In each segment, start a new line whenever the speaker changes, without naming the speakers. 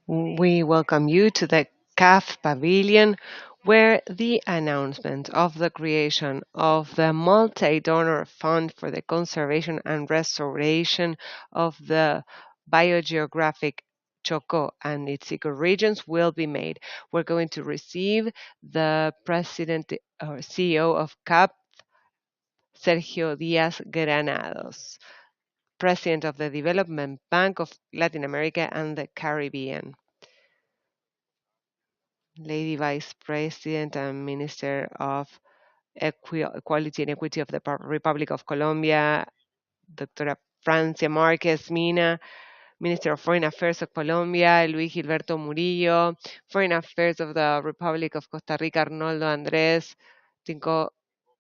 We welcome you to the CAF Pavilion, where the announcement of the creation of the multi-donor fund for the conservation and restoration of the biogeographic Choco and its ecoregions will be made. We're going to receive the president or CEO of CAP, Sergio Diaz Granados, president of the Development Bank of Latin America and the Caribbean. Lady Vice President and Minister of Equality and Equity of the Republic of Colombia, Doctora Francia Márquez Mina, Minister of Foreign Affairs of Colombia, Luis Gilberto Murillo, Foreign Affairs of the Republic of Costa Rica, Arnoldo Andrés, Tinko,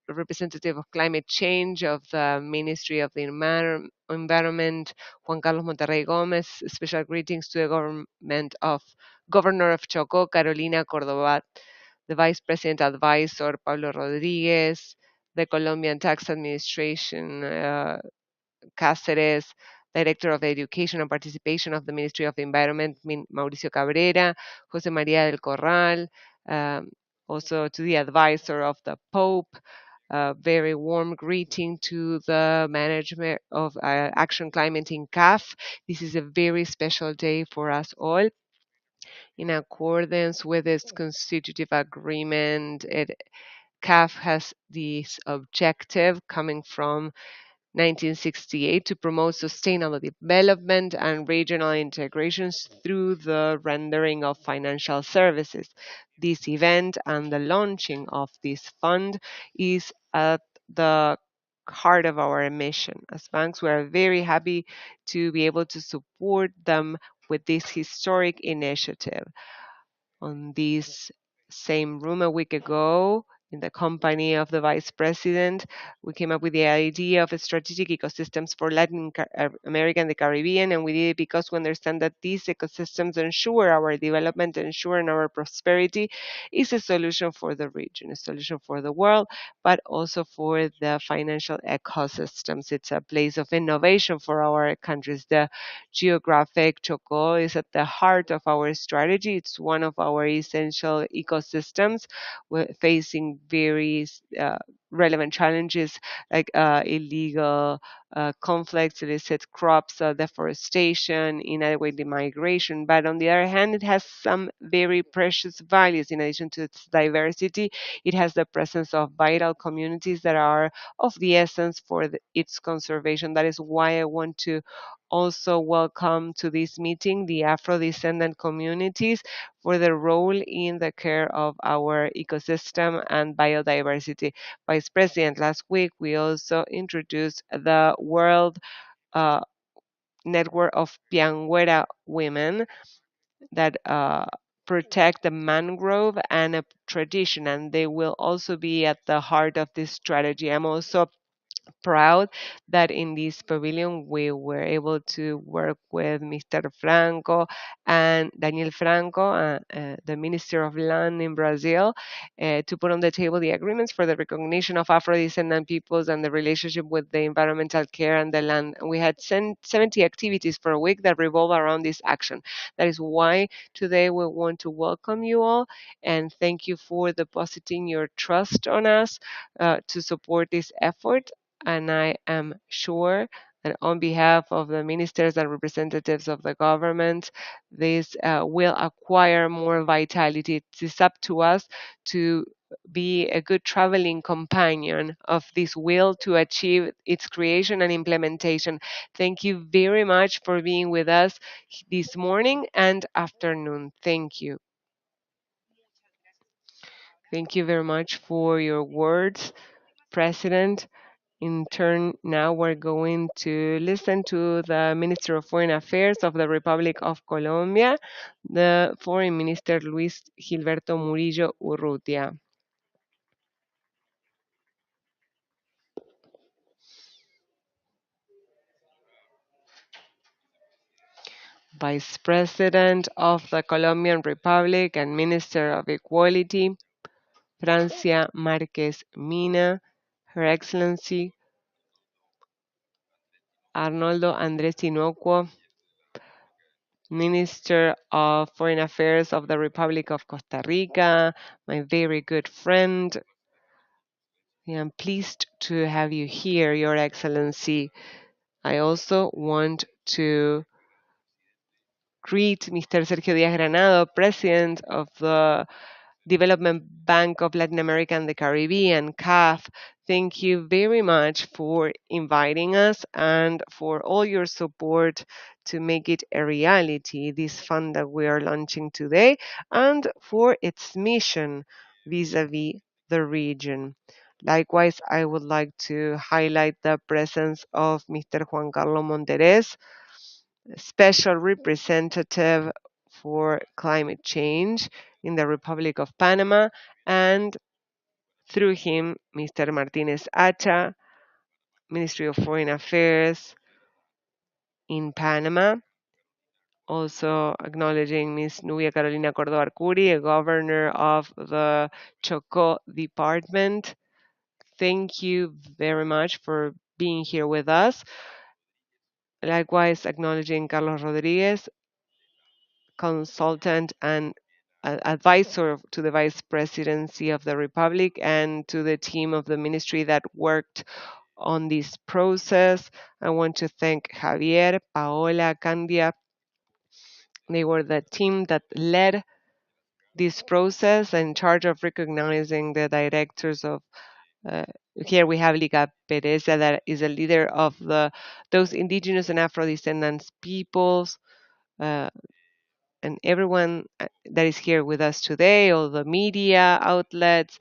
Representative of Climate Change of the Ministry of the Environment, Juan Carlos Monterrey Gomez. Special greetings to the Governor of Chocó, Carolina Cordoba, the Vice President Advisor, Pablo Rodriguez, the Colombian Tax Administration, Cáceres, Director of Education and Participation of the Ministry of the Environment, Mauricio Cabrera, Jose María del Corral, also to the advisor of the Pope. A very warm greeting to the management of Action Climate in CAF. This is a very special day for us all. In accordance with its constitutive agreement, CAF has this objective coming from 1968 to promote sustainable development and regional integrations through the rendering of financial services. This event and the launching of this fund is at the heart of our mission. As banks, we are very happy to be able to support them with this historic initiative. On this same room a week ago, in the company of the vice president, we came up with the idea of strategic ecosystems for Latin America and the Caribbean, and we did it because we understand that these ecosystems ensure our development, ensure our prosperity, is a solution for the region, a solution for the world, but also for the financial ecosystems. It's a place of innovation for our countries. The geographic Chocó is at the heart of our strategy. It's one of our essential ecosystems. We're facing very relevant challenges like illegal conflicts, illicit crops, deforestation, inadequate migration. But on the other hand, it has some very precious values. In addition to its diversity, it has the presence of vital communities that are of the essence for its conservation. That is why I want to also welcome to this meeting the Afro-descendant communities for their role in the care of our ecosystem and biodiversity. Vice President, last week we also introduced the World Network of Piangüera Women that protect the mangrove and a tradition, and they will also be at the heart of this strategy. I'm also proud that in this pavilion we were able to work with Mr. Franco and Daniel Franco, the Minister of Land in Brazil, to put on the table the agreements for the recognition of Afro-descendant peoples and the relationship with the environmental care and the land. We had 70 activities for a week that revolve around this action. That is why today we want to welcome you all and thank you for depositing your trust on us to support this effort. And I am sure that on behalf of the ministers and representatives of the government, this will acquire more vitality. It is up to us to be a good traveling companion of this will to achieve its creation and implementation. Thank you very much for being with us this morning and afternoon. Thank you. Thank you very much for your words, President. In turn, now we're going to listen to the Minister of Foreign Affairs of the Republic of Colombia, the Foreign Minister Luis Gilberto Murillo Urrutia. Vice President of the Colombian Republic and Minister of Equality, Francia Márquez Mina, Her Excellency Arnoldo Andrés Tinoco, Minister of Foreign Affairs of the Republic of Costa Rica, my very good friend. I am pleased to have you here, Your Excellency. I also want to greet Mr. Sergio Díaz Granado, President of the Development Bank of Latin America and the Caribbean, CAF. Thank you very much for inviting us and for all your support to make it a reality, this fund that we are launching today, and for its mission vis-a-vis the region. Likewise, I would like to highlight the presence of Mr. Juan Carlos Monteres, special representative for climate change in the Republic of Panama, and through him, Mr. Martinez Acha, Ministry of Foreign Affairs in Panama. Also acknowledging Ms. Nubia Carolina Córdoba Arcuri, a governor of the Chocó Department. Thank you very much for being here with us. Likewise, acknowledging Carlos Rodriguez, consultant and advisor to the Vice Presidency of the Republic, and to the team of the ministry that worked on this process. I want to thank Javier, Paola, Candia. They were the team that led this process in charge of recognizing the directors of uh, here we have Liga Pereza, that is a leader of those indigenous and Afro-descendants peoples, uh, and everyone that is here with us today, all the media outlets.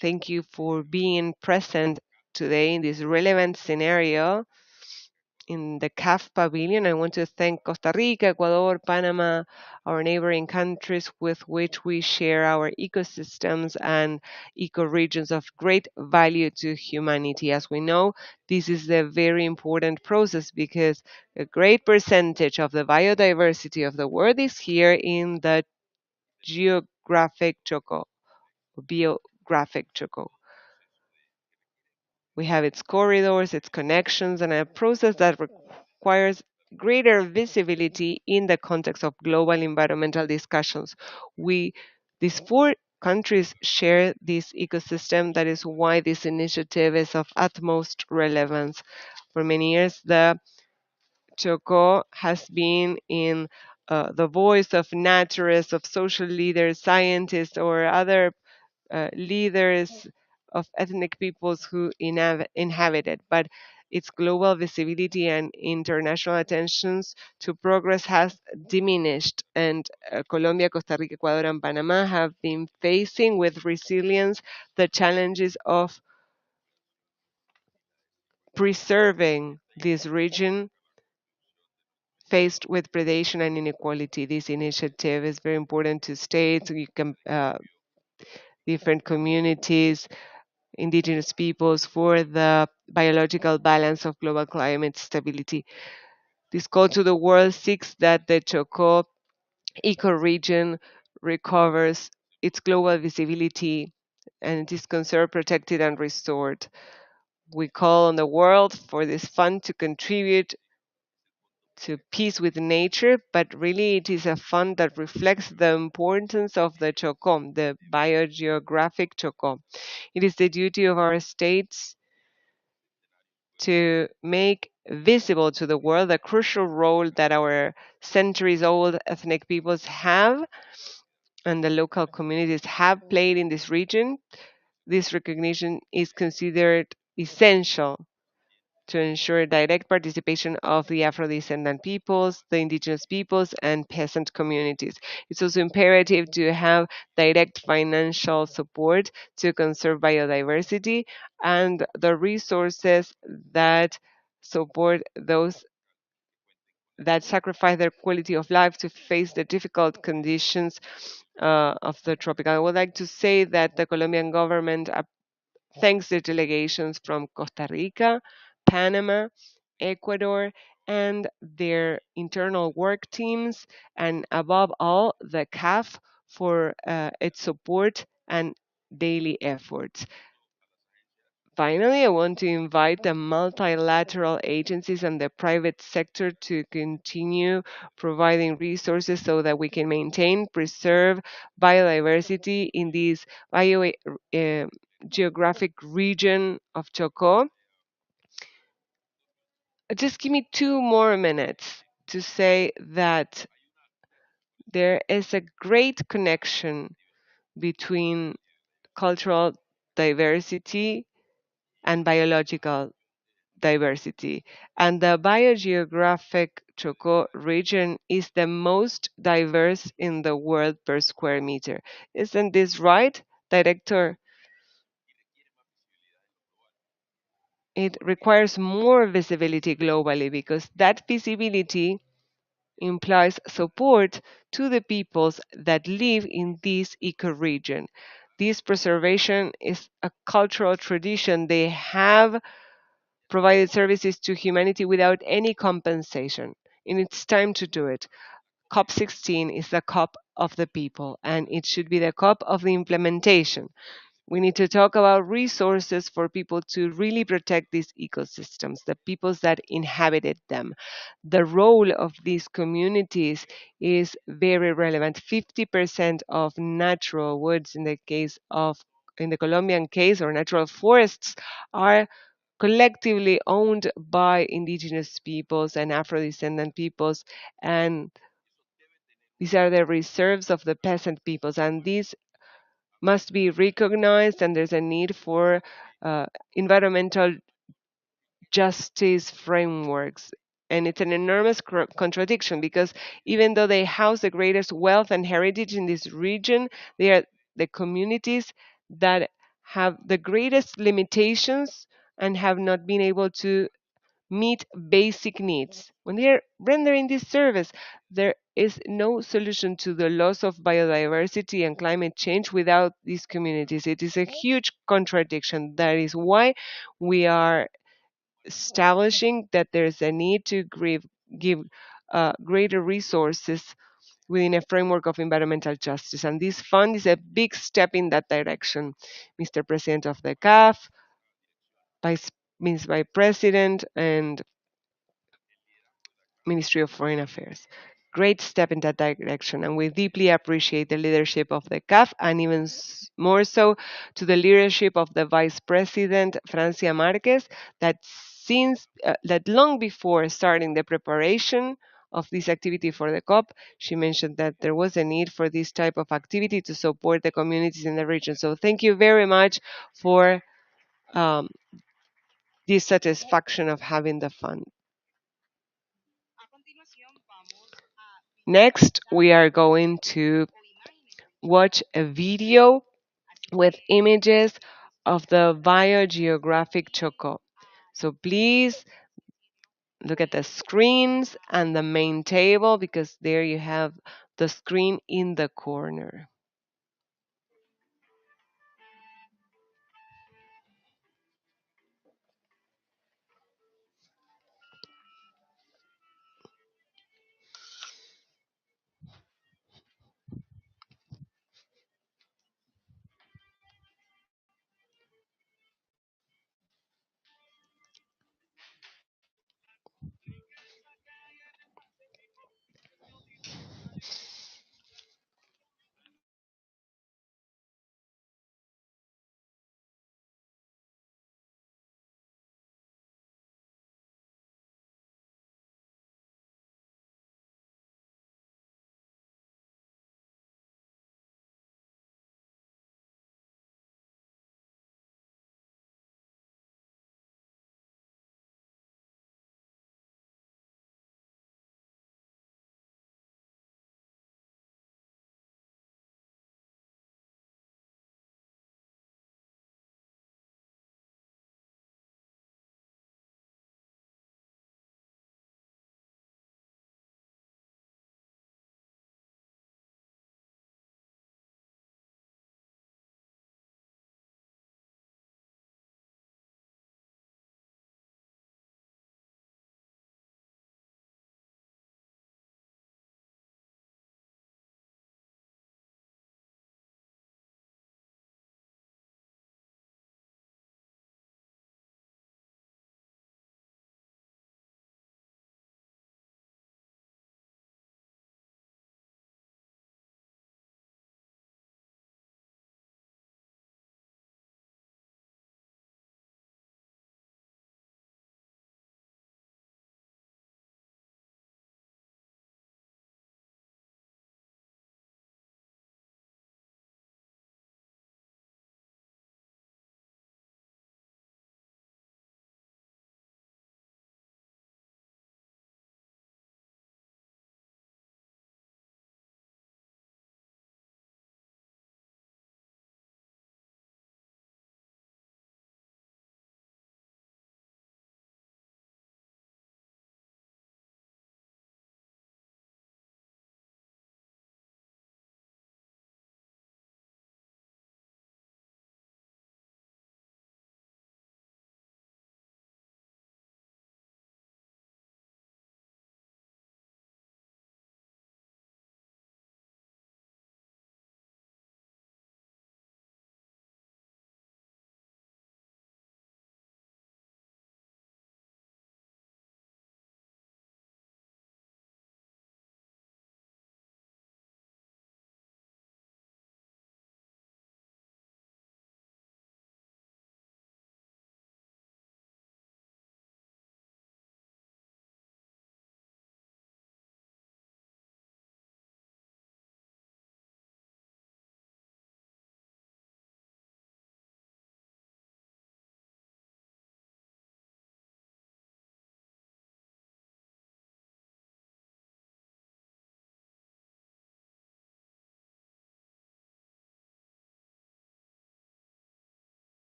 Thank you for being present today in this relevant scenario in the CAF Pavilion. I want to thank Costa Rica, Ecuador, Panama, our neighboring countries with which we share our ecosystems and ecoregions of great value to humanity. As we know, this is a very important process because a great percentage of the biodiversity of the world is here in the geographic Choco, biographic Choco. We have its corridors, its connections, and a process that requires greater visibility in the context of global environmental discussions. These four countries share this ecosystem. That is why this initiative is of utmost relevance. For many years, the Chocó has been in the voice of naturists, of social leaders, scientists, or other leaders of ethnic peoples who inhabit it, but its global visibility and international attentions to progress has diminished, and Colombia, Costa Rica, Ecuador, and Panama have been facing with resilience the challenges of preserving this region faced with predation and inequality. This initiative is very important to states. You can different communities, indigenous peoples, for the biological balance of global climate stability. This call to the world seeks that the Chocó ecoregion recovers its global visibility and it is conserved, protected, and restored. We call on the world for this fund to contribute to peace with nature, but really it is a fund that reflects the importance of the Chocó, the biogeographic Chocó. It is the duty of our states to make visible to the world the crucial role that our centuries-old ethnic peoples have and the local communities have played in this region. This recognition is considered essential to ensure direct participation of the Afro-descendant peoples, the indigenous peoples, and peasant communities. It's also imperative to have direct financial support to conserve biodiversity and the resources that support those that sacrifice their quality of life to face the difficult conditions of the tropical. I would like to say that the Colombian government thanks the delegations from Costa Rica, Panama, Ecuador, and their internal work teams, and above all, the CAF for its support and daily efforts. Finally, I want to invite the multilateral agencies and the private sector to continue providing resources so that we can maintain, preserve biodiversity in this geographic region of Chocó. Just give me 2 more minutes to say that there is a great connection between cultural diversity and biological diversity. And the biogeographic Chocó region is the most diverse in the world per square meter. Isn't this right, Director? It requires more visibility globally because that visibility implies support to the peoples that live in this ecoregion. This preservation is a cultural tradition. They have provided services to humanity without any compensation. And it's time to do it. COP16 is the COP of the people, and it should be the COP of the implementation. We need to talk about resources for people to really protect these ecosystems, the peoples that inhabited them. The role of these communities is very relevant. 50% of natural woods in the Colombian case, or natural forests, are collectively owned by indigenous peoples and Afro-descendant peoples, and these are the reserves of the peasant peoples, and these must be recognized, and there's a need for environmental justice frameworks. And it's an enormous contradiction because even though they house the greatest wealth and heritage in this region, they are the communities that have the greatest limitations and have not been able to meet basic needs. When they are rendering this service, there is no solution to the loss of biodiversity and climate change without these communities. It is a huge contradiction. That is why we are establishing that there's a need to give greater resources within a framework of environmental justice. And this fund is a big step in that direction. Mr. President of the CAF, Vice, Vice President, and Ministry of Foreign Affairs. Great step in that direction, and we deeply appreciate the leadership of the CAF, and even more so to the leadership of the Vice President Francia Marquez, that since that long before starting the preparation of this activity for the COP, she mentioned that there was a need for this type of activity to support the communities in the region. So thank you very much for um, this satisfaction of having the fund. Next, we are going to watch a video with images of the biogeographic Choco. So please look at the screens and the main table because there you have the screen in the corner.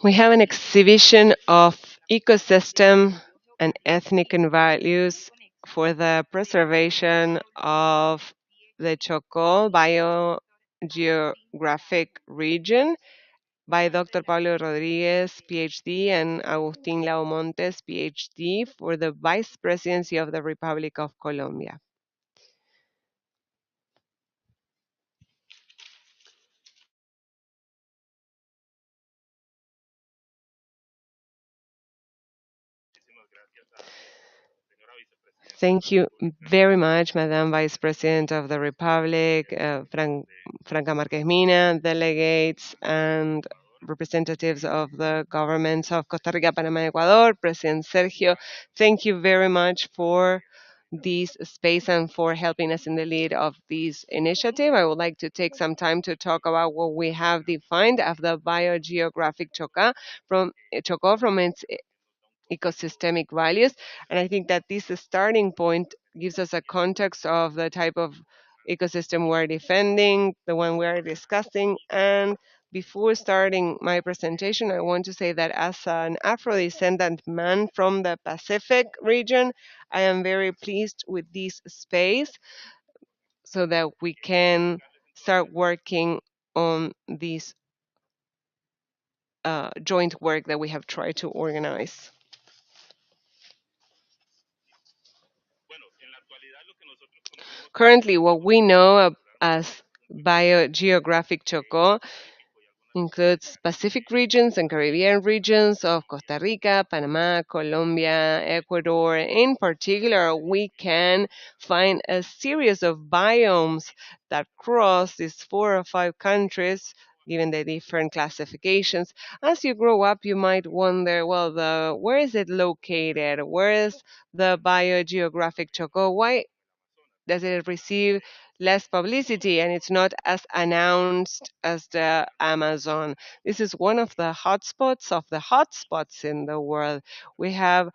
We have an exhibition of ecosystem and ethnic values for the preservation of the Chocó biogeographic region by Dr. Pablo Rodriguez, PhD, and Agustín Laumontes, PhD, for the Vice Presidency of the Republic of Colombia. Thank you very much, Madam Vice President of the Republic, Franca Marquez Mina, delegates, and representatives of the governments of Costa Rica, Panama, Ecuador, President Sergio. Thank you very much for this space and for helping us in the lead of this initiative. I would like to take some time to talk about what we have defined as the biogeographic Chocó from its ecosystemic values. And I think that this starting point gives us a context of the type of ecosystem we're defending, the one we're discussing. And before starting my presentation, I want to say that as an Afro descendant man from the Pacific region, I am very pleased with this space so that we can start working on this joint work that we have tried to organize. Currently, what we know as biogeographic Chocó includes Pacific regions and Caribbean regions of Costa Rica, Panama, Colombia, Ecuador. In particular, we can find a series of biomes that cross these 4 or 5 countries, given the different classifications. As you grow up, you might wonder, well, where is it located? Where is the biogeographic Chocó? Why does it receive less publicity and it's not as announced as the Amazon? This is one of the hotspots in the world. We have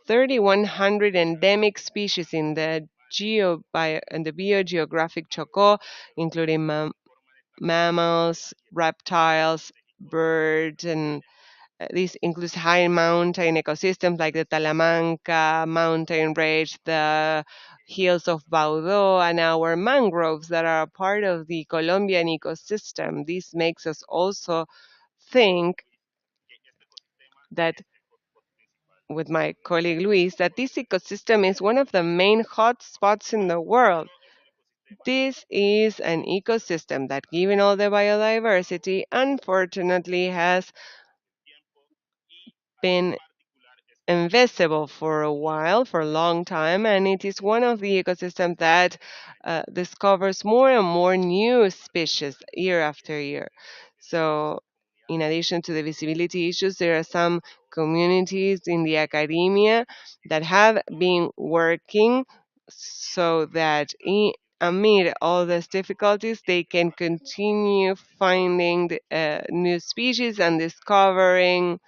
3,100 endemic species in the biogeographic Chocó, including mammals, reptiles, birds, and this includes high mountain ecosystems like the Talamanca mountain range, the hills of Baudó, and our mangroves that are a part of the Colombian ecosystem. This makes us also think that, with my colleague Luis, that this ecosystem is one of the main hotspots in the world. This is an ecosystem that, given all the biodiversity, unfortunately has been invisible for a while, for a long time, and it is one of the ecosystems that discovers more and more new species year after year. So, in addition to the visibility issues, there are some communities in the academia that have been working so that amid all these difficulties, they can continue finding new species and discovering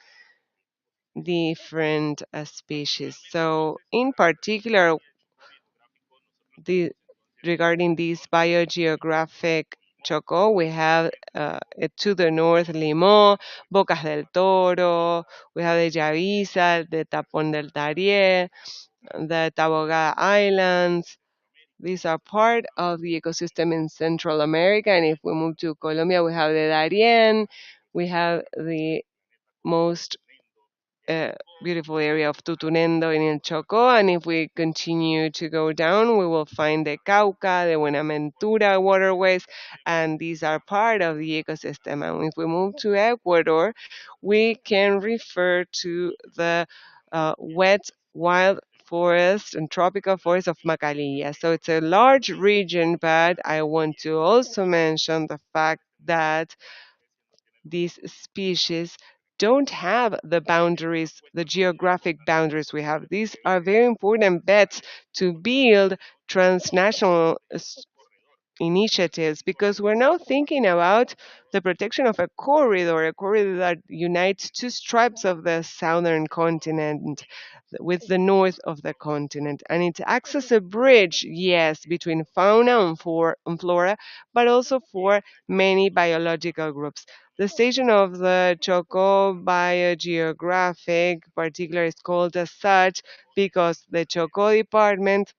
different species. So, in particular, the, regarding this biogeographic Chocó, we have to the north Limón, Bocas del Toro, we have the Yavisa, the Tapón del Darién, the Taboga Islands. These are part of the ecosystem in Central America. And if we move to Colombia, we have the Darién, we have the most uh, beautiful area of Tutunendo in El Chocó. And if we continue to go down, we will find the Cauca, the Buenaventura waterways, and these are part of the ecosystem. And if we move to Ecuador, we can refer to the wet wild forest and tropical forest of Macalilla. So it's a large region, but I want to also mention the fact that these species don't have the boundaries, the geographic boundaries we have. These are very important bets to build transnational initiatives, because we're now thinking about the protection of a corridor that unites two stripes of the southern continent with the north of the continent. And it acts as a bridge, yes, between fauna and flora, but also for many biological groups. The station of the Choco biogeographic particular is called as such because the Choco department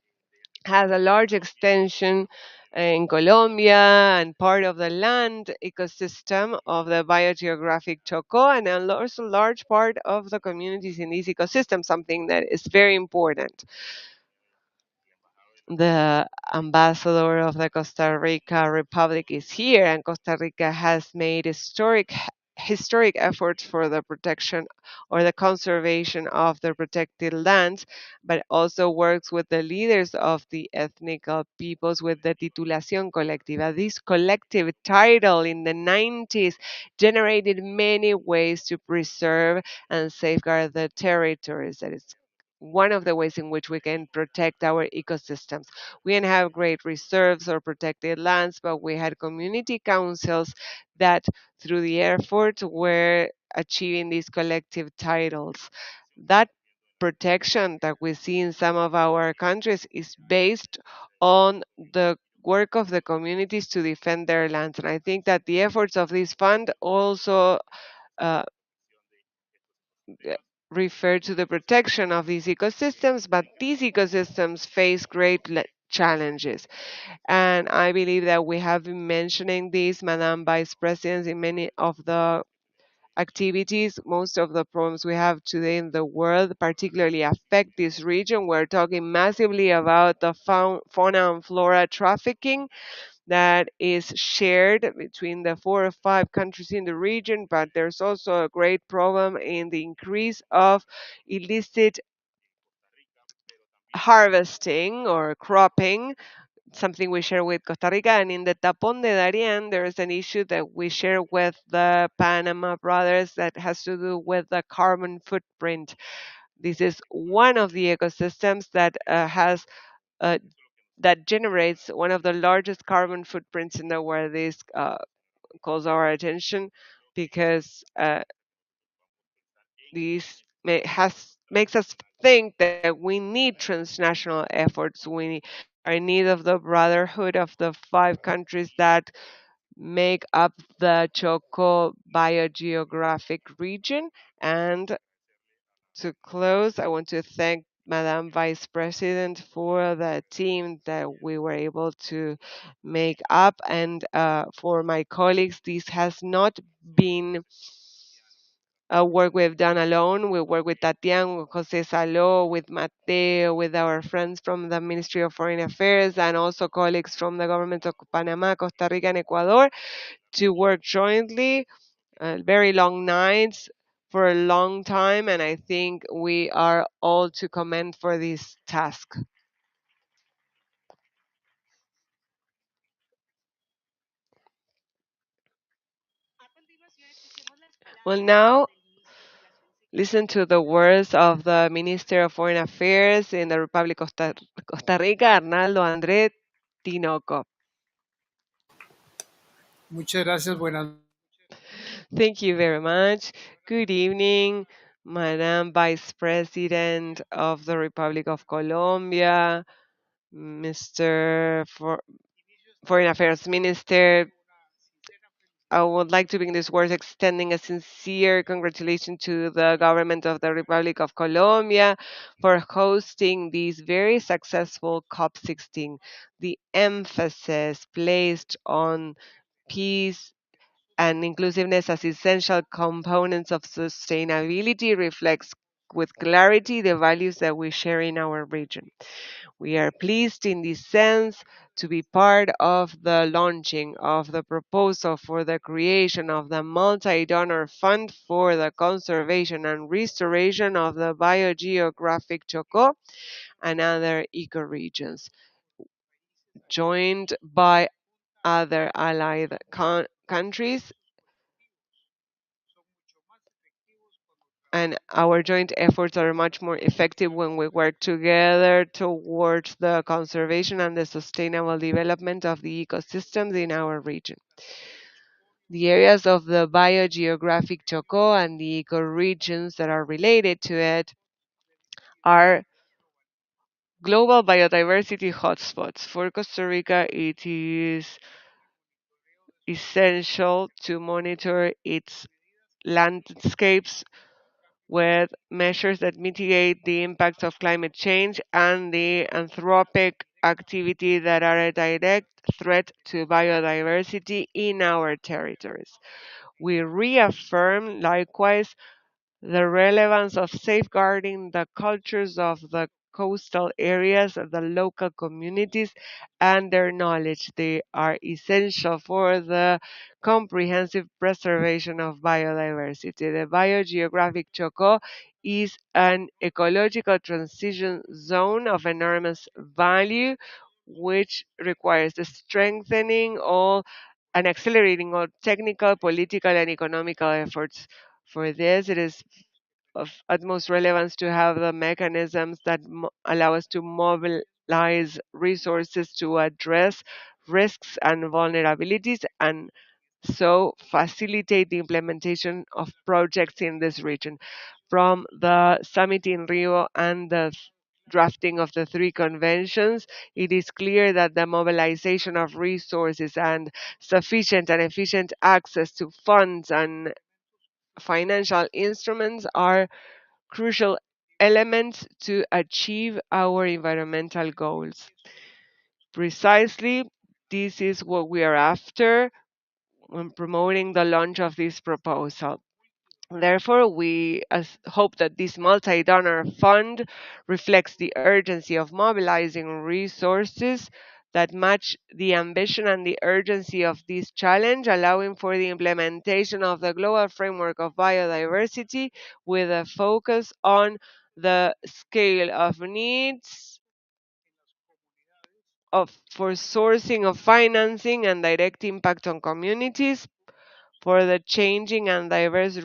has a large extension in Colombia and part of the land ecosystem of the biogeographic Choco, and also a large part of the communities in this ecosystem, something that is very important. The ambassador of the Costa Rica Republic is here, and Costa Rica has made historic efforts for the protection or the conservation of the protected lands, but also works with the leaders of the ethnical peoples with the titulación colectiva. This collective title in the 90s generated many ways to preserve and safeguard the territories. That is one of the ways in which we can protect our ecosystems. We didn't have great reserves or protected lands, but we had community councils that, through the effort, were achieving these collective titles. That protection that we see in some of our countries is based on the work of the communities to defend their lands. And I think that the efforts of this fund also uh, refer to the protection of these ecosystems, but these ecosystems face great challenges. And I believe that we have been mentioning this, Madam Vice President, in many of the activities. Most of the problems we have today in the world particularly affect this region. We're talking massively about the fauna and flora trafficking that is shared between the 4 or 5 countries in the region, but there's also a great problem in the increase of illicit harvesting or cropping, something we share with Costa Rica. And in the Tapón de Darien, there is an issue that we share with the Panama brothers that has to do with the carbon footprint. This is one of the ecosystems that uh, that generates one of the largest carbon footprints in the world. This calls our attention because this makes us think that we need transnational efforts. We are in need of the brotherhood of the 5 countries that make up the Choco biogeographic region. And to close, I want to thank Madam Vice President for the team that we were able to make up. And for my colleagues, this has not been work we've done alone. We work with Tatiana, with Jose Salo, with Mateo, with our friends from the Ministry of Foreign Affairs, and also colleagues from the governments of Panama, Costa Rica, and Ecuador to work jointly. Very long nights for a long time, and I think we are all to commend for this task. Well, now listen to the words of the Minister of Foreign Affairs in the Republic of Costa Rica, Arnaldo André Tinoco.
Muchas gracias, buenas.
Thank you very much. Good evening, Madam Vice President of the Republic of Colombia, Mr. Foreign Affairs Minister. I would like to begin these words extending a sincere congratulations to the government of the Republic of Colombia for hosting this very successful COP16. The emphasis placed on peace and inclusiveness as essential components of sustainability reflects with clarity the values that we share in our region. We are pleased in this sense to be part of the launching of the proposal for the creation of the multi-donor fund for the conservation and restoration of the biogeographic Chocó and other ecoregions, joined by other allied countries. and our joint efforts are much more effective when we work together towards the conservation and the sustainable development of the ecosystems in our region. The areas of the biogeographic Chocó and the ecoregions that are related to it are global biodiversity hotspots. For Costa Rica, it is essential to monitor its landscapes with measures that mitigate the impacts of climate change and the anthropic activity that are a direct threat to biodiversity in our territories. We reaffirm, likewise, the relevance of safeguarding the cultures of the coastal areas of the local communities and their knowledge. They are essential for the comprehensive preservation of biodiversity. The biogeographic Chocó is an ecological transition zone of enormous value, which requires the strengthening all and accelerating all technical, political, and economical efforts. For this, it is of utmost relevance to have the mechanisms that allow us to mobilize resources to address risks and vulnerabilities and so facilitate the implementation of projects in this region. From the summit in Rio and the drafting of the three conventions, it is clear that the mobilization of resources and sufficient and efficient access to funds and financial instruments are crucial elements to achieve our environmental goals. Precisely, this is what we are after when promoting the launch of this proposal. Therefore, we hope that this multi donor fund reflects the urgency of mobilizing resources that match the ambition and the urgency of this challenge, allowing for the implementation of the global framework of biodiversity with a focus on the scale of needs for sourcing of financing and direct impact on communities, for the changing and diverse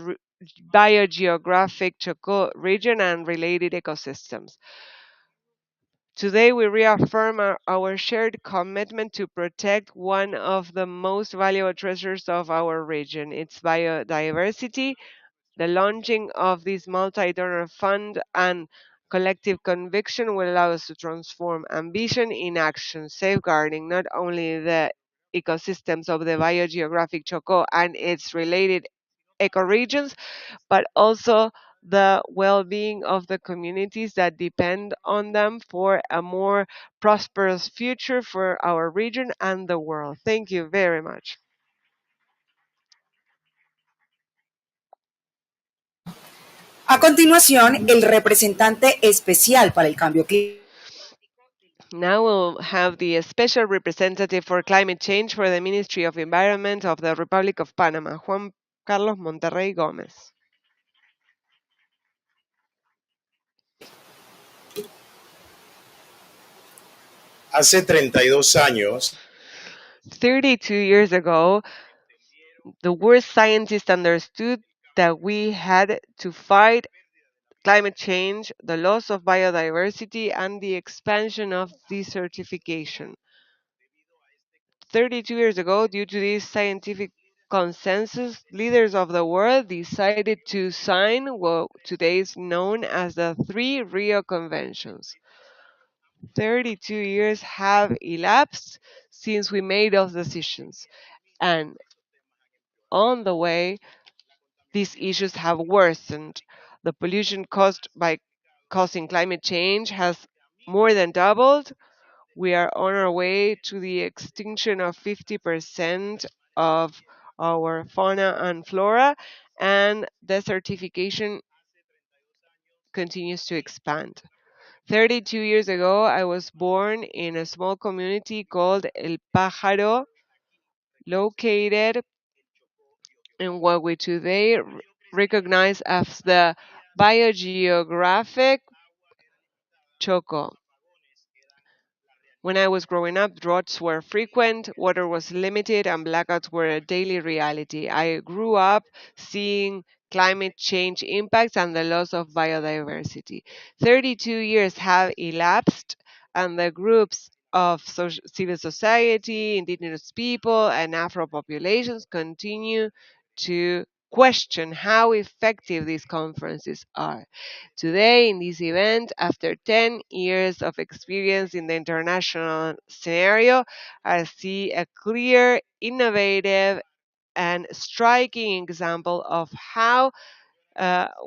biogeographic Chocó region and related ecosystems. Today, we reaffirm our shared commitment to protect one of the most valuable treasures of our region, its biodiversity. The launching of this multi-donor fund and collective conviction will allow us to transform ambition in action, safeguarding not only the ecosystems of the biogeographic Chocó and its related ecoregions, but also the well-being of the communities that depend on them for a more prosperous future for our region and the world. Thank you very much.
A continuación, el representante especial para el cambio climático.
Now we'll have the special representative for climate change for the Ministry of Environment of the Republic of Panama, Juan Carlos Monterrey Gómez.
Hace 32 años,
32 years ago, the worst scientists understood that we had to fight climate change, the loss of biodiversity, and the expansion of desertification. 32 years ago, due to this scientific consensus, leaders of the world decided to sign what today is known as the Three Rio Conventions. 32 years have elapsed since we made those decisions, and on the way, these issues have worsened. The pollution caused by causing climate change has more than doubled. We are on our way to the extinction of 50% of our fauna and flora, and desertification continues to expand. 32 years ago, I was born in a small community called El Pájaro, located in what we today recognize as the biogeographic Choco. When I was growing up, droughts were frequent, water was limited, and blackouts were a daily reality. I grew up seeing climate change impacts and the loss of biodiversity. 32 years have elapsed, and the groups of civil society, indigenous people, and Afro populations continue to question how effective these conferences are. Today, in this event, after 10 years of experience in the international scenario, I see a clear, innovative, and striking example of how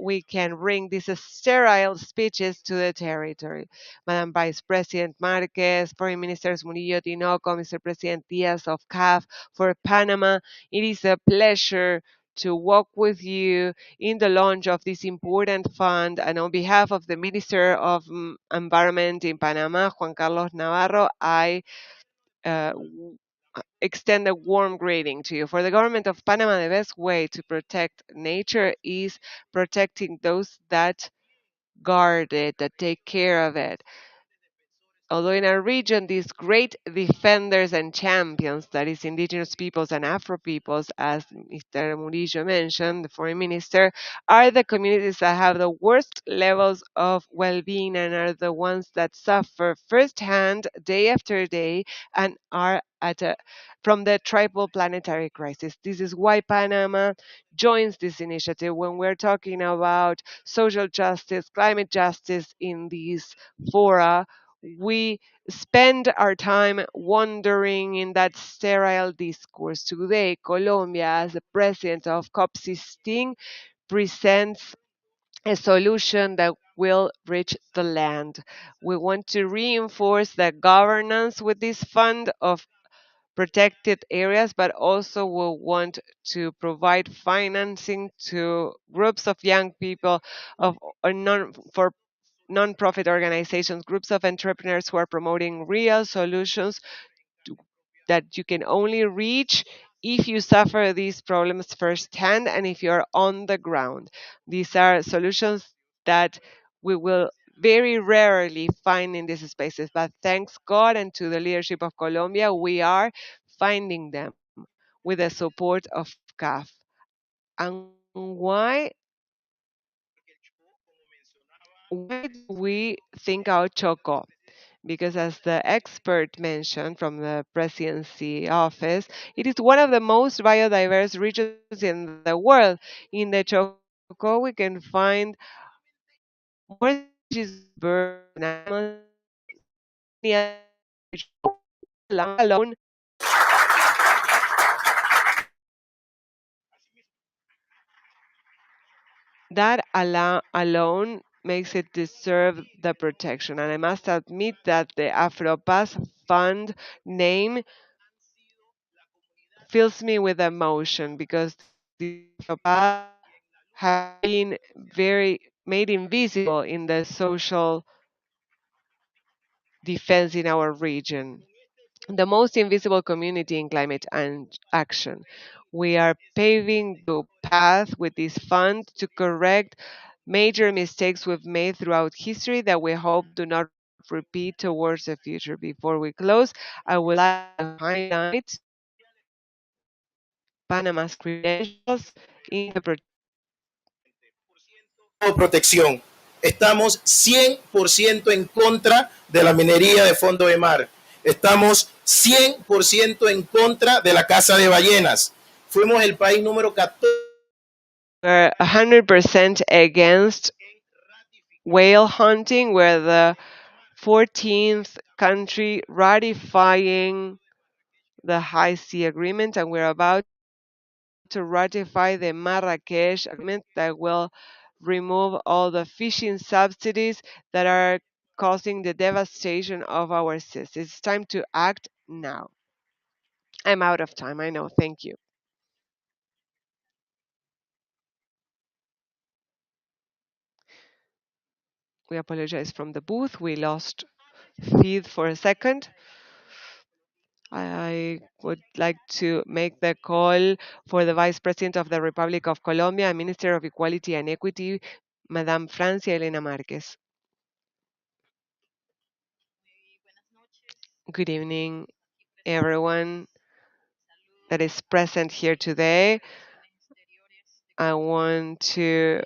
we can bring these sterile speeches to the territory. Madam Vice President Marquez, Foreign Ministers Murillo Tinoco, Mr. President Diaz of CAF for Panama, it is a pleasure to walk with you in the launch of this important fund. And on behalf of the Minister of Environment in Panama, Juan Carlos Navarro, I uh, extend a warm greeting to you. For the government of Panama, the best way to protect nature is protecting those that guard it, that take care of it. Although in our region, these great defenders and champions, that is indigenous peoples and Afro peoples, as Mr. Murillo mentioned, the foreign minister, are the communities that have the worst levels of well-being and are the ones that suffer firsthand, day after day, and are from the triple planetary crisis. This is why Panama joins this initiative when we're talking about social justice, climate justice in these fora. We spend our time wandering in that sterile discourse. Today, Colombia, as the president of COP16, presents a solution that will reach the land. We want to reinforce the governance with this fund of protected areas, but also will want to provide financing to groups of young people of for nonprofit organizations, groups of entrepreneurs who are promoting real solutions that you can only reach if you suffer these problems firsthand and if you're on the ground. These are solutions that we will very rarely find in these spaces, but thanks God and to the leadership of Colombia, we are finding them with the support of CAF. And why do we think out Choco? Because as the expert mentioned from the presidency office, it is one of the most biodiverse regions in the world. In the Choco, we can find more species of birds and animals than any other region. Alone, that alone makes it deserve the protection. And I must admit that the AfroPaz Fund name fills me with emotion because the AfroPaz have been very made invisible in the social defense in our region. The most invisible community in climate and action. We are paving the path with this fund to correct major mistakes we've made throughout history that we hope do not repeat towards the future. Before we close, I would like to highlight Panama's credentials in the
protección. Estamos 100% en contra de la minería de fondo de mar. Estamos 100% en contra de la caza de ballenas. Fuimos el país número 14.
We're 100% against whale hunting. We're the 14th country ratifying the High Sea Agreement, and we're about to ratify the Marrakesh Agreement that will remove all the fishing subsidies that are causing the devastation of our seas. It's time to act now. I'm out of time, I know. Thank you. We apologize from the booth. We lost feed for a second. I would like to make the call for the Vice President of the Republic of Colombia and Minister of Equality and Equity, Madame Francia Elena Márquez. Good evening, everyone that is present here today. I want to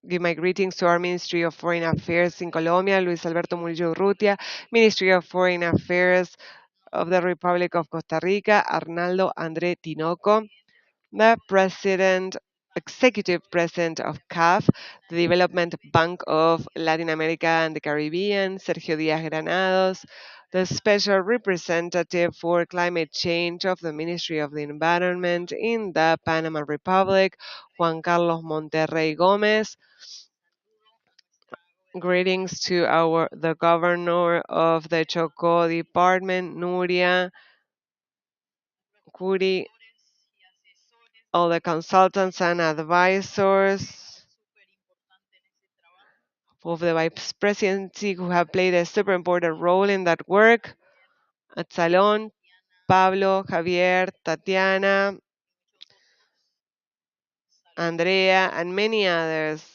give my greetings to our Ministry of Foreign Affairs in Colombia, Luis Alberto Murillo Urrutia, Ministry of Foreign Affairs of the Republic of Costa Rica, Arnaldo André Tinoco, the President, Executive President of CAF, the Development Bank of Latin America and the Caribbean, Sergio Díaz Granados, the Special Representative for Climate Change of the Ministry of the Environment in the Panama Republic, Juan Carlos Monterrey Gomez. Greetings to the Governor of the Chocó Department, Nuria Curi, all the consultants and advisors of the Vice Presidency who have played a super important role in that work. At Salon, Pablo, Javier, Tatiana, Andrea, and many others.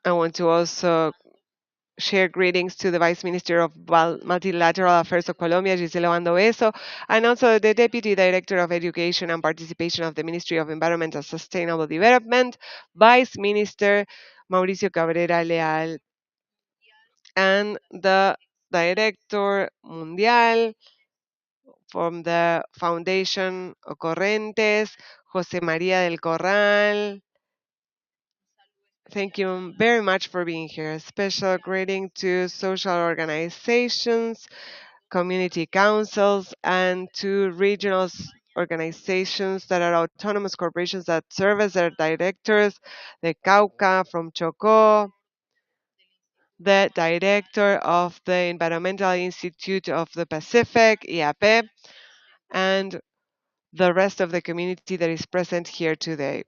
I want to also share greetings to the Vice Minister of Multilateral Affairs of Colombia, Gisela Bandobeso, and also the Deputy Director of Education and Participation of the Ministry of Environment and Sustainable Development, Vice Minister Mauricio Cabrera Leal, and the Director Mundial from the Foundation Ocorrentes, José María del Corral. Thank you very much for being here. Special greeting to social organizations, community councils, and to regional organizations that are autonomous corporations that serve as their directors, the Cauca from Chocó, the director of the Environmental Institute of the Pacific, IAP, and the rest of the community that is present here today.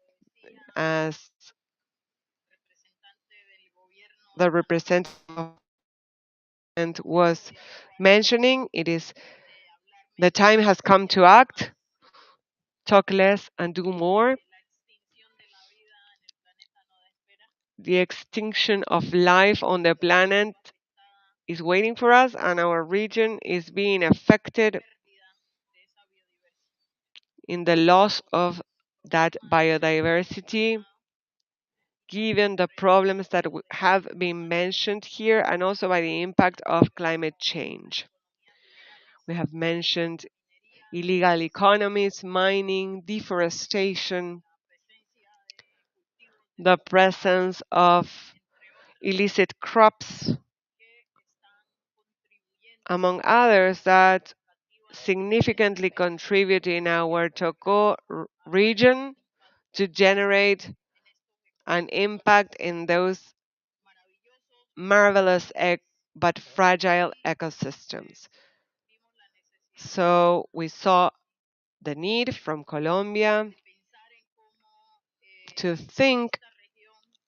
As the representative was mentioning, the time has come to act, talk less and do more. The extinction of life on the planet is waiting for us, and our region is being affected in the loss of that biodiversity, given the problems that have been mentioned here, and also by the impact of climate change. We have mentioned illegal economies, mining, deforestation, the presence of illicit crops, among others, that significantly contribute in our Chocó region to generate an impact in those marvelous but fragile ecosystems. So we saw the need from Colombia to think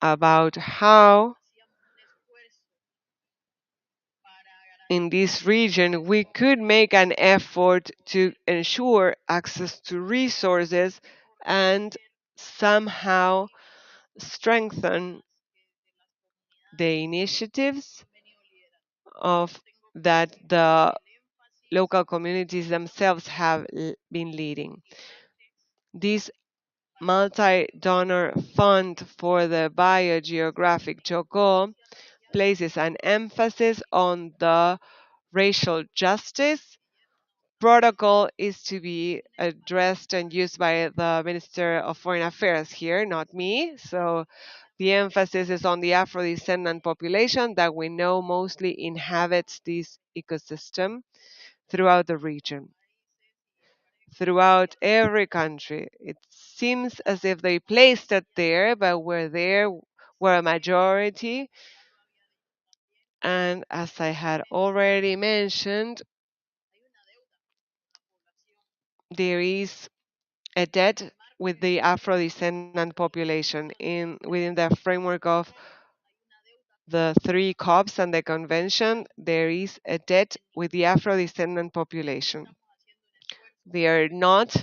about how in this region we could make an effort to ensure access to resources and somehow strengthen the initiatives of that the local communities themselves have been leading. This multi-donor fund for the biogeographic Chocó places an emphasis on the racial justice. Protocol is to be addressed and used by the Minister of Foreign Affairs here, not me. So the emphasis is on the Afro-descendant population that we know mostly inhabits this ecosystem throughout the region, throughout every country. It seems as if they placed it there, but we're a majority. And as I had already mentioned, there is a debt with the Afro-descendant population within the framework of the three COPs and the convention. There is a debt with the Afro-descendant population. They are not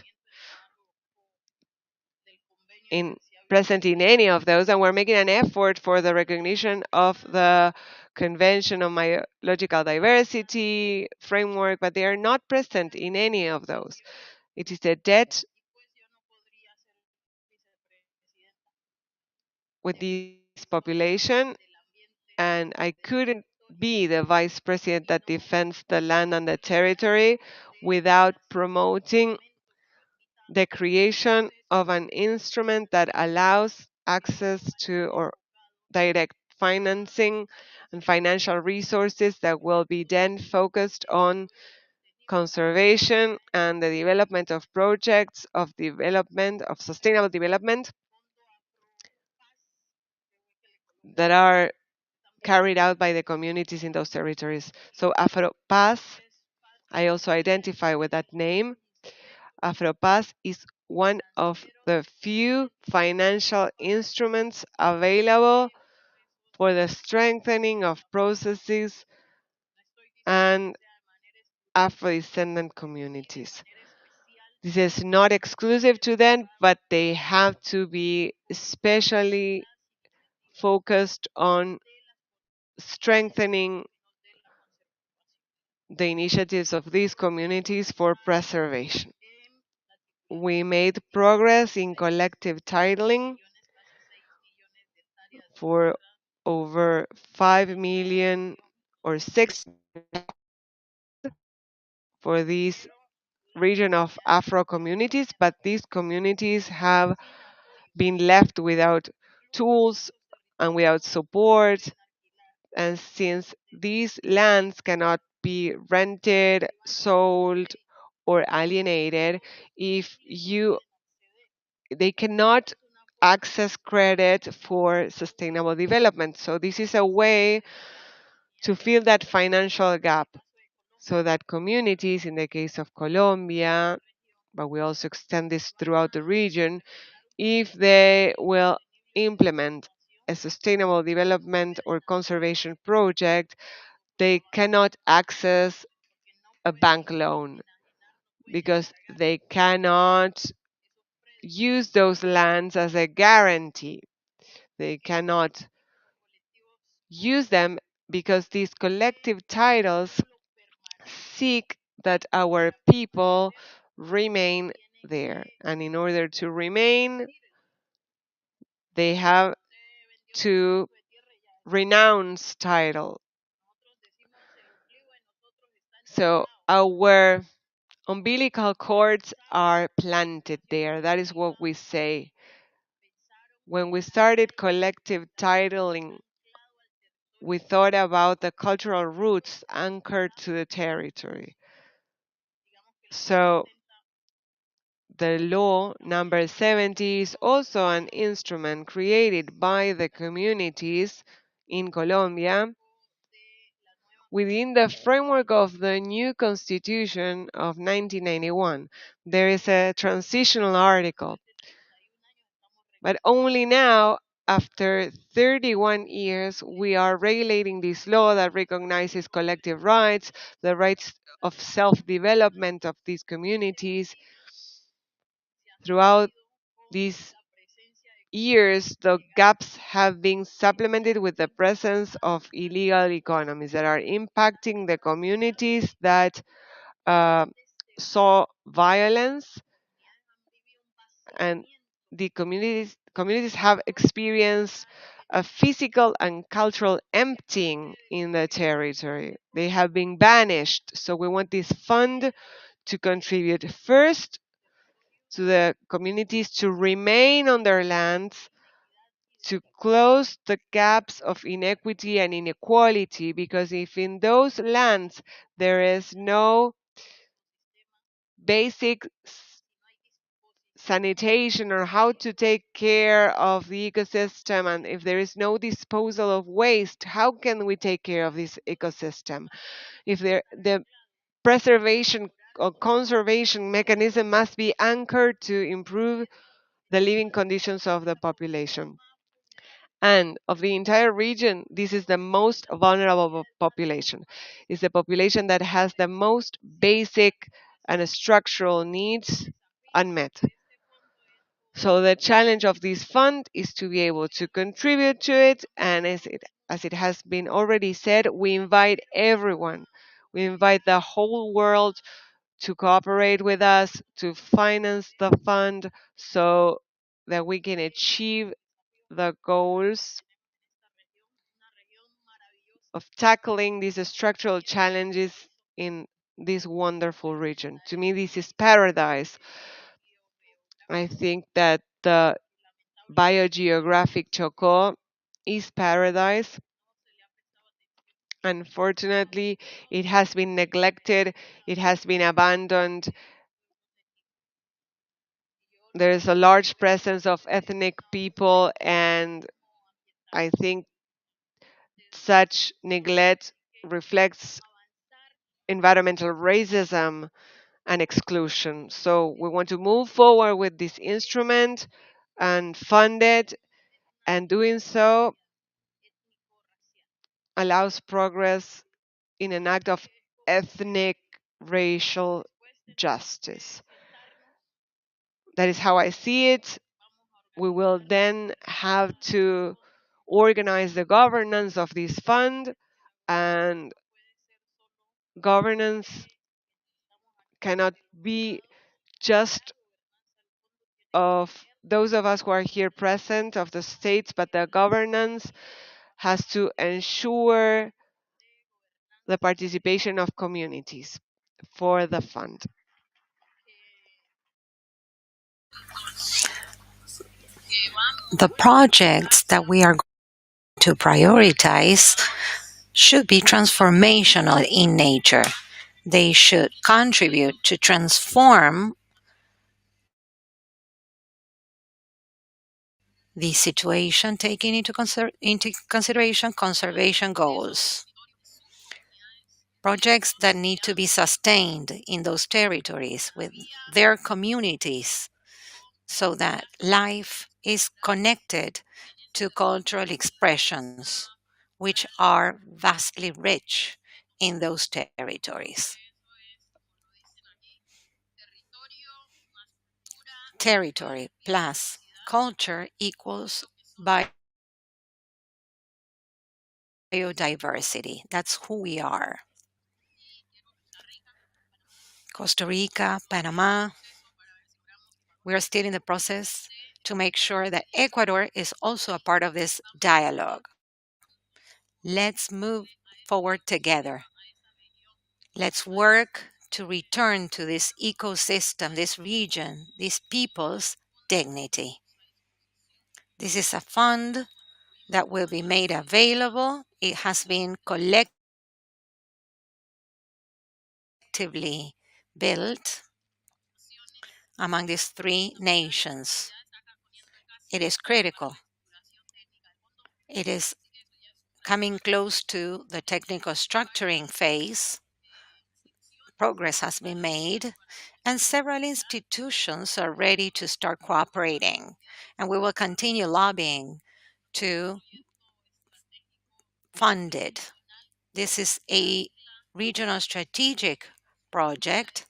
present in any of those, and we're making an effort for the recognition of the Convention on Biological Diversity framework, but they are not present in any of those. It is a debt with this population, and I couldn't be the vice president that defends the land and the territory without promoting the creation of an instrument that allows access to or direct financing and financial resources that will be then focused on conservation and the development of projects of development of sustainable development that are carried out by the communities in those territories. So AfroPaz, I also identify with that name. AfroPaz is one of the few financial instruments available for the strengthening of processes and Afro-descendant communities. This is not exclusive to them, but they have to be especially focused on strengthening the initiatives of these communities for preservation. We made progress in collective titling for over 5 million or 6 for this region of Afro communities, but these communities have been left without tools and without support. And since these lands cannot be rented, sold, or alienated, if you they cannot access credit for sustainable development. So this is a way to fill that financial gap so that communities, in the case of Colombia, but we also extend this throughout the region, if they will implement a sustainable development or conservation project, they cannot access a bank loan because they cannot use those lands as a guarantee. They cannot use them because these collective titles seek that our people remain there. And in order to remain, they have to renounce title. So our umbilical cords are planted there. That is what we say. When we started collective titling, we thought about the cultural roots anchored to the territory. So the law number 70 is also an instrument created by the communities in Colombia within the framework of the new constitution of 1991. There is a transitional article, but only now, after 31 years, we are regulating this law that recognizes collective rights, the rights of self-development of these communities. Throughout these years, the gaps have been supplemented with the presence of illegal economies that are impacting the communities that saw violence, and the communities have experienced a physical and cultural emptying in the territory. They have been banished. So we want this fund to contribute first to the communities to remain on their lands, to close the gaps of inequity and inequality, because if in those lands there is no basic sanitation or how to take care of the ecosystem, and if there is no disposal of waste, how can we take care of this ecosystem? If the preservation or conservation mechanism must be anchored to improve the living conditions of the population. And of the entire region, this is the most vulnerable population. It's the population that has the most basic and structural needs unmet. So the challenge of this fund is to be able to contribute to it, and as it has been already said, we invite everyone. We invite the whole world to cooperate with us, to finance the fund so that we can achieve the goals of tackling these structural challenges in this wonderful region. To me, this is paradise. I think that the biogeographic Chocó is paradise. Unfortunately, it has been neglected, it has been abandoned. There is a large presence of ethnic people, and I think such neglect reflects environmental racism and exclusion. So we want to move forward with this instrument and fund it, and doing so allows progress in an act of ethnic racial justice. That is how I see it. We will then have to organize the governance of this fund, and governance cannot be just of those of us who are here present, of the states, but the governance has to ensure the participation of communities for the fund.
The projects that we are going to prioritize should be transformational in nature. They should contribute to transform the situation, taking into consideration conservation goals. Projects that need to be sustained in those territories with their communities so that life is connected to cultural expressions, which are vastly rich in those territories. Territory plus culture equals biodiversity. That's who we are. Costa Rica, Panama, we are still in the process to make sure that Ecuador is also a part of this dialogue. Let's move forward together. Let's work to return to this ecosystem, this region, these people's dignity. This is a fund that will be made available. It has been collectively built among these three nations. It is critical. It is coming close to the technical structuring phase. Progress has been made, and several institutions are ready to start cooperating. And we will continue lobbying to fund it. This is a regional strategic project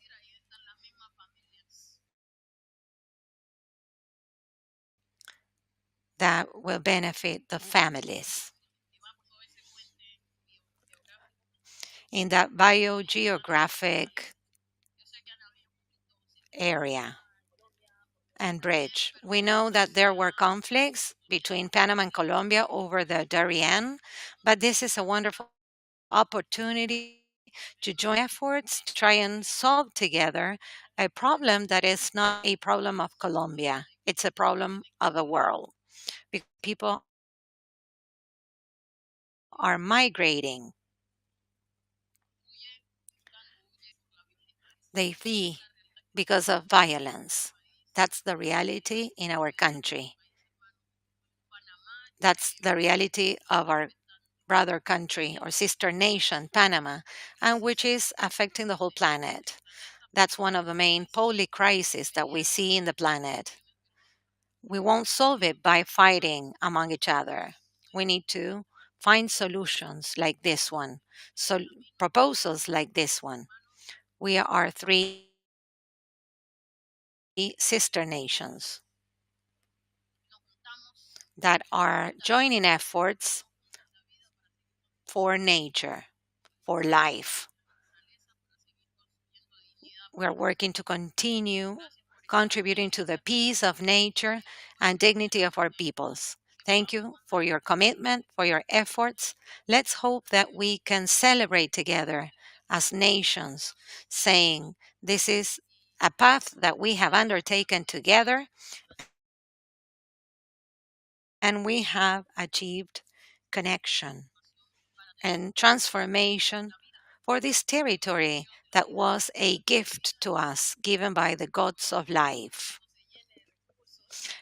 that will benefit the families. In that biogeographic area and bridge. We know that there were conflicts between Panama and Colombia over the Darien, but this is a wonderful opportunity to join efforts to try and solve together a problem that is not a problem of Colombia. It's a problem of the world. Because people are migrating. They flee because of violence. That's the reality in our country. That's the reality of our brother country or sister nation, Panama, and which is affecting the whole planet. That's one of the main poly crises that we see in the planet. We won't solve it by fighting among each other. We need to find solutions like this one, so proposals like this one. We are three sister nations that are joining efforts for nature, for life. We are working to continue contributing to the peace of nature and dignity of our peoples. Thank you for your commitment, for your efforts. Let's hope that we can celebrate together as nations, saying this is a path that we have undertaken together and we have achieved connection and transformation for this territory that was a gift to us given by the gods of life.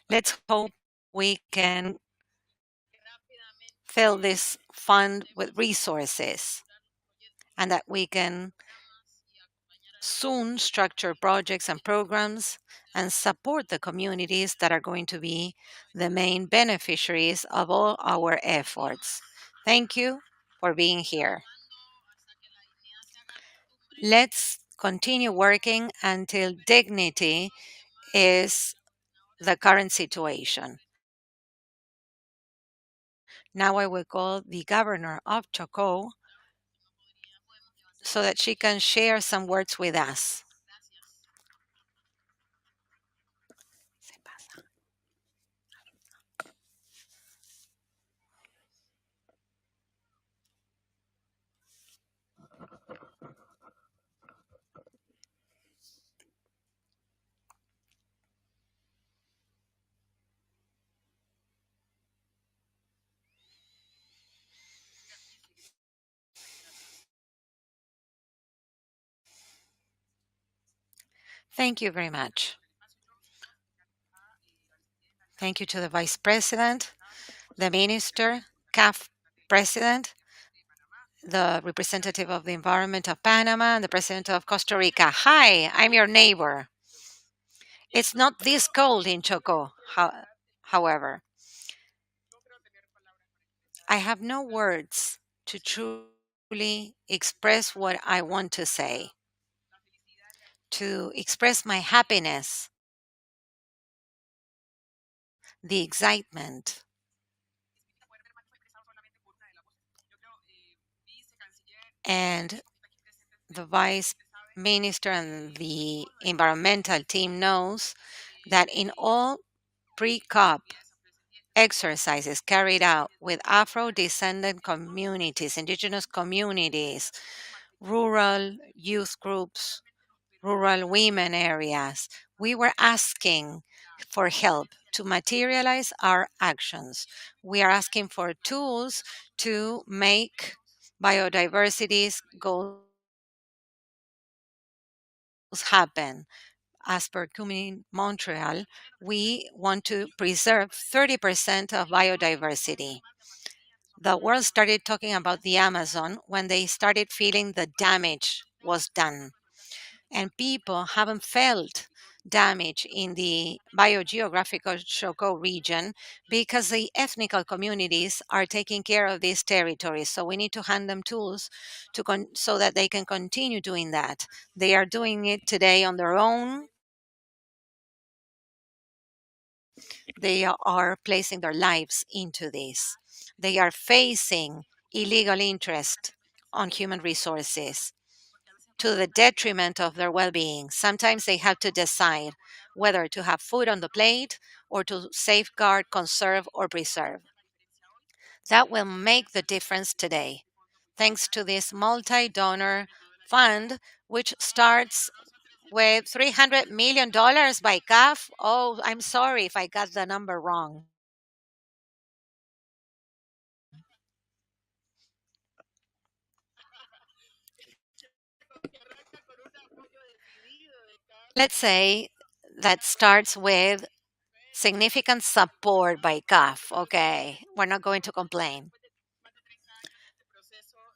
Let's hope we can fill this fund with resources and that we can soon structure projects and programs and support the communities that are going to be the main beneficiaries of all our efforts. Thank you for being here. Let's continue working until dignity is the current situation. Now I will call the governor of Chocó so that she can share some words with us. Thank you very much. Thank you to the Vice President, the Minister, CAF President, the representative of the Environment of Panama, and the President of Costa Rica. Hi, I'm your neighbor. It's not this cold in Choco, however. I have no words to truly express what I want to say, to express my happiness, the excitement, and the Vice Minister and the environmental team knows that in all pre-COP exercises carried out with Afro-descendant communities, indigenous communities, rural youth groups, rural women areas, we were asking for help to materialize our actions. We are asking for tools to make biodiversity's goals happen. As per Cumin Montreal, we want to preserve 30% of biodiversity. The world started talking about the Amazon when they started feeling the damage was done. And people haven't felt damage in the biogeographical Choco region because the ethnical communities are taking care of these territories. So we need to hand them tools so that they can continue doing that. They are doing it today on their own. They are placing their lives into this. They are facing illegal interest on human resources to the detriment of their well being. Sometimes they have to decide whether to have food on the plate or to safeguard, conserve, or preserve. That will make the difference today, thanks to this multi donor fund, which starts with $300 million by CAF. Oh, I'm sorry if I got the number wrong. Let's say that starts with significant support by CAF. Okay, we're not going to complain.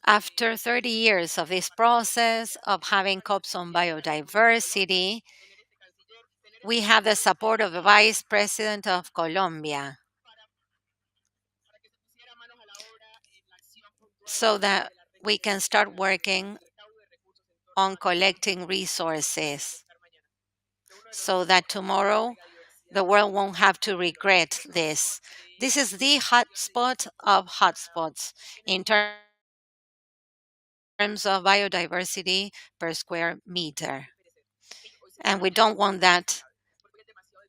After 30 years of this process of having COPs on biodiversity, we have the support of the Vice President of Colombia so that we can start working on collecting resources so that tomorrow the world won't have to regret this. This is the hotspot of hotspots in terms terms of biodiversity per square meter. And we don't want that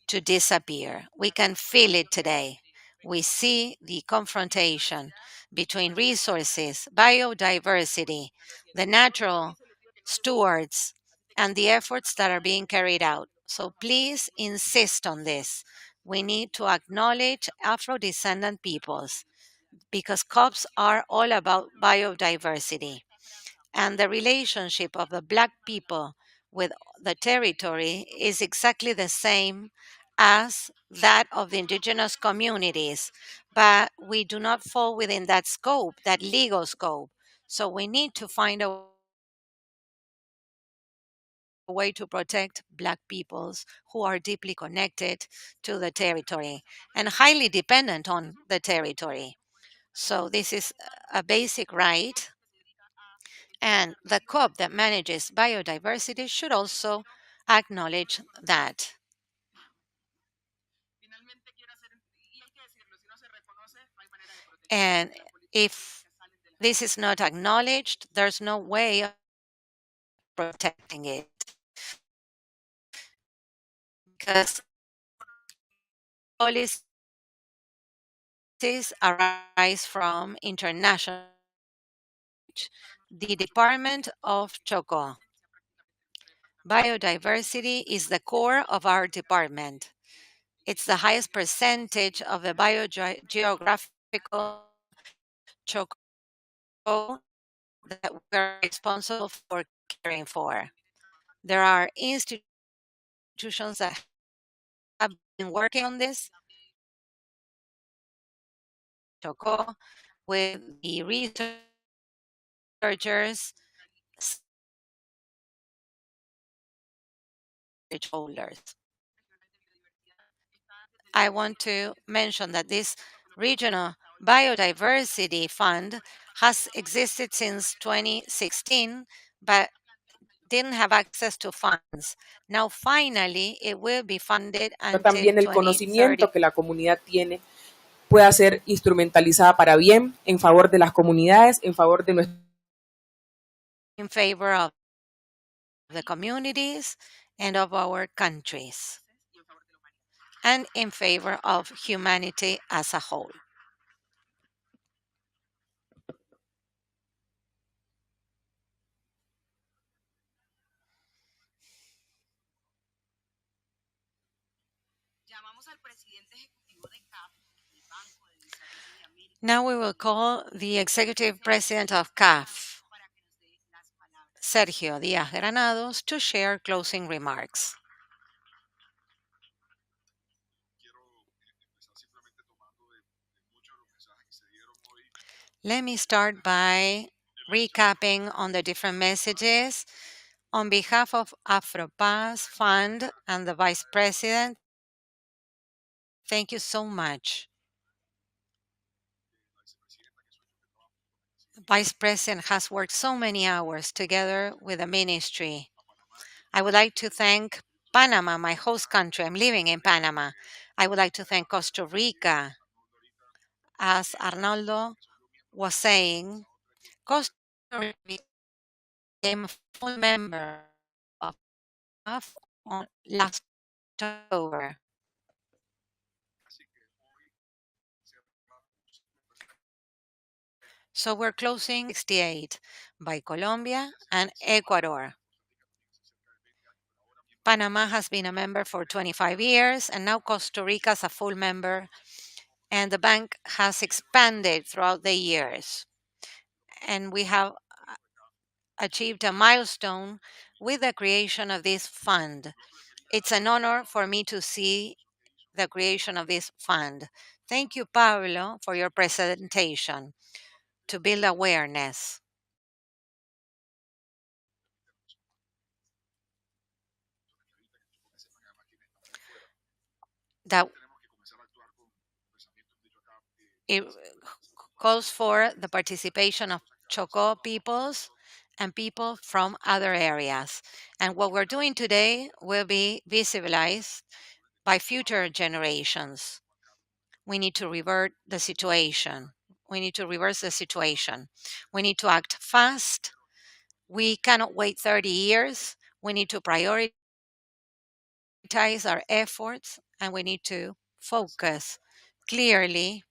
to disappear. We can feel it today. We see the confrontation between resources, biodiversity, the natural stewards, and the efforts that are being carried out. So please insist on this. We need to acknowledge Afro descendant peoples because COPs are all about biodiversity. And the relationship of the Black people with the territory is exactly the same as that of the indigenous communities, but we do not fall within that scope, that legal scope. So we need to find a way to protect Black peoples who are deeply connected to the territory and highly dependent on the territory. So this is a basic right, and the COP that manages biodiversity should also acknowledge that. And if this is not acknowledged, there's no way of protecting it because policies arise from international. The Department of Chocó. Biodiversity is the core of our department. It's the highest percentage of the biogeographical Chocó that we're responsible for caring for. There are institutions that have been working on this, Chocó, with the researchers, stakeholders. I want to mention that this regional biodiversity fund has existed since 2016, but didn't have access to funds. Now, finally, it will be funded until
También el
2030
conocimiento que la comunidad tiene pueda ser instrumentalizada para bien, en favor de las comunidades, en favor de nuestro.
in favor of the communities and of our countries, and in favor of humanity as a whole. Now we will call the executive president of CAF, Sergio Díaz Granados, to share closing remarks. Let me start by recapping on the different messages. On behalf of AfroPaz Fund and the Vice President, thank you so much. The Vice President has worked so many hours together with the ministry. I would like to thank Panama, my host country. I'm living in Panama. I would like to thank Costa Rica. As Arnaldo was saying, Costa Rica became a full member of CAF on last October. So we're closing 68 by Colombia and Ecuador. Panama has been a member for 25 years, and now Costa Rica is a full member, and the bank has expanded throughout the years. And we have achieved a milestone with the creation of this fund. It's an honor for me to see the creation of this fund. Thank you, Pablo, for your presentation to build awareness. That it calls for the participation of Chocó peoples and people from other areas. And what we're doing today will be visibilized by future generations. We need to revert the situation. We need to reverse the situation. We need to act fast We cannot wait 30 years. We need to prioritize our efforts, and we need to focus clearly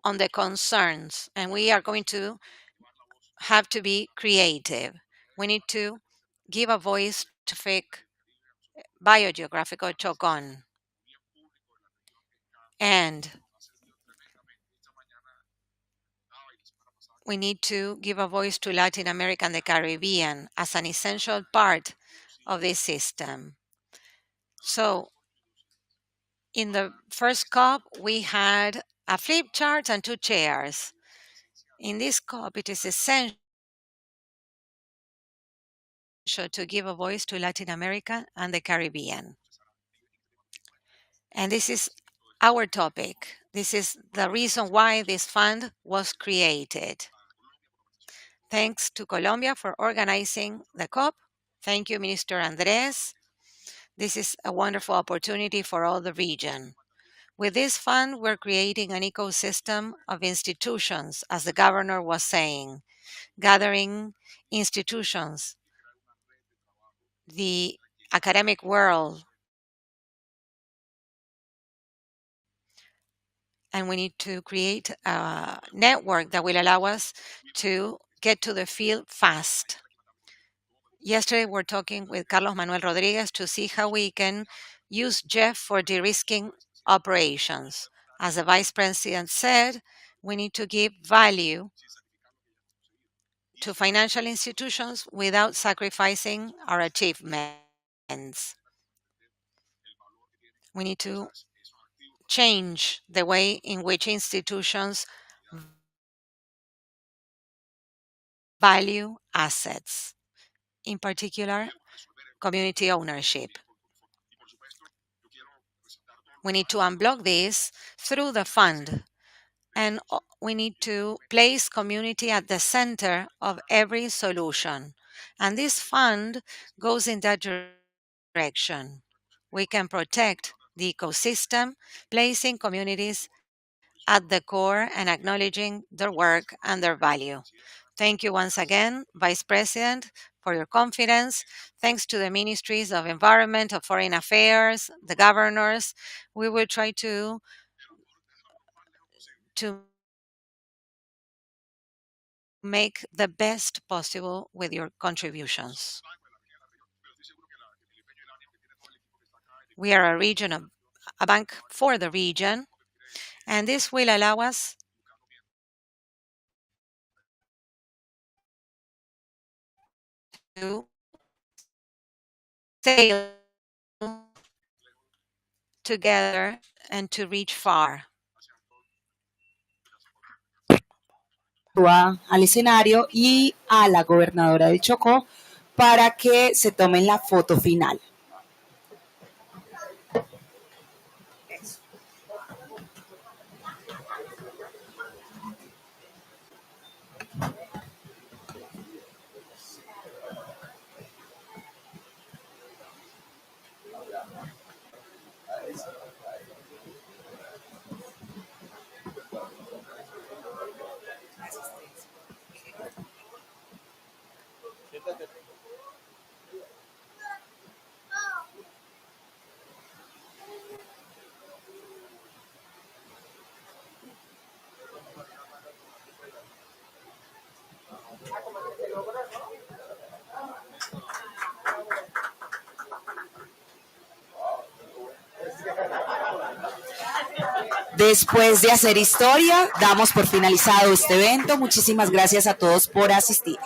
on the concerns. And we are going to have to be creative. We need to give a voice to fake biogeographical Chocón. And we need to give a voice to Latin America and the Caribbean as an essential part of this system. So in the first COP, we had a flip chart and 2 chairs. In this COP, it is essential to give a voice to Latin America and the Caribbean. And this is our topic. This is the reason why this fund was created. Thanks to Colombia for organizing the COP. Thank you, Minister Andres. This is a wonderful opportunity for all the region. With this fund, we're creating an ecosystem of institutions, as the governor was saying, gathering institutions, the academic world, and we need to create a network that will allow us to get to the field fast. Yesterday, we're talking with Carlos Manuel Rodriguez to see how we can use Jeff for de-risking operations. As the Vice President said, we need to give value to financial institutions without sacrificing our achievements. We need to change the way in which institutions value assets, in particular, community ownership. We need to unblock this through the fund, and we need to place community at the center of every solution. And this fund goes in that direction. We can protect the ecosystem, placing communities at the core and acknowledging their work and their value. Thank you once again, Vice President, for your confidence. Thanks to the Ministries of Environment, of Foreign Affairs, the governors. We will try to make the best possible with your contributions. We are a bank for the region, and this will allow us to sail together and to reach far.
Al escenario y a la gobernadora del Chocó para que se tomen la foto final. Después de hacer historia, damos por finalizado este evento. Muchísimas gracias a todos por asistir.